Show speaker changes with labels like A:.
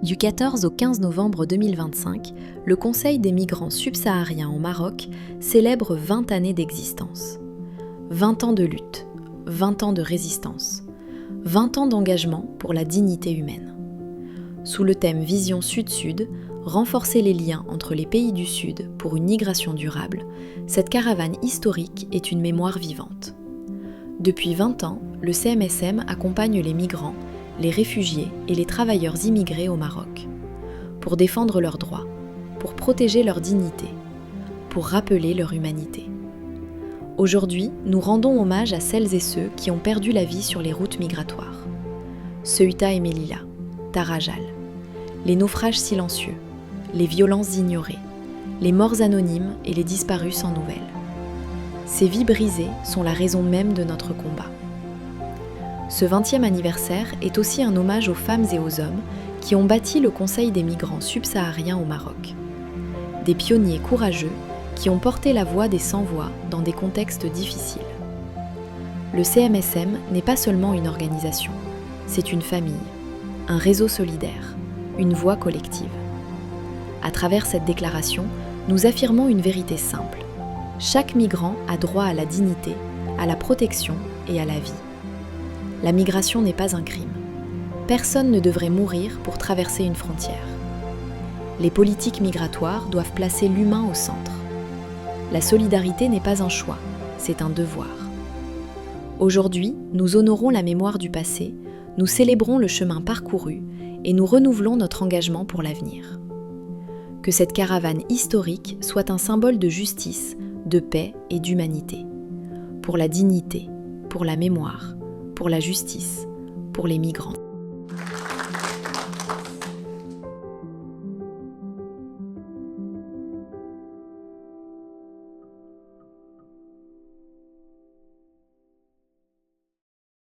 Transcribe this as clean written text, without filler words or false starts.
A: Du 14 au 15 novembre 2025, le Conseil des migrants subsahariens au Maroc célèbre 20 années d'existence. 20 ans de lutte, 20 ans de résistance, 20 ans d'engagement pour la dignité humaine. Sous le thème Vision Sud-Sud, renforcer les liens entre les pays du Sud pour une migration durable, cette caravane historique est une mémoire vivante. Depuis 20 ans, le CMSM accompagne les migrants, les réfugiés et les travailleurs immigrés au Maroc, pour défendre leurs droits, pour protéger leur dignité, pour rappeler leur humanité. Aujourd'hui, nous rendons hommage à celles et ceux qui ont perdu la vie sur les routes migratoires. Ceuta et Melilla, Tarajal, les naufrages silencieux, les violences ignorées, les morts anonymes et les disparus sans nouvelles. Ces vies brisées sont la raison même de notre combat. Ce 20e anniversaire est aussi un hommage aux femmes et aux hommes qui ont bâti le Conseil des migrants subsahariens au Maroc. Des pionniers courageux qui ont porté la voix des sans-voix dans des contextes difficiles. Le CMSM n'est pas seulement une organisation, c'est une famille, un réseau solidaire, une voix collective. À travers cette déclaration, nous affirmons une vérité simple. Chaque migrant a droit à la dignité, à la protection et à la vie. La migration n'est pas un crime. Personne ne devrait mourir pour traverser une frontière. Les politiques migratoires doivent placer l'humain au centre. La solidarité n'est pas un choix, c'est un devoir. Aujourd'hui, nous honorons la mémoire du passé, nous célébrons le chemin parcouru et nous renouvelons notre engagement pour l'avenir. Que cette caravane historique soit un symbole de justice, de paix et d'humanité. Pour la dignité, pour la mémoire, pour la justice, pour les migrants.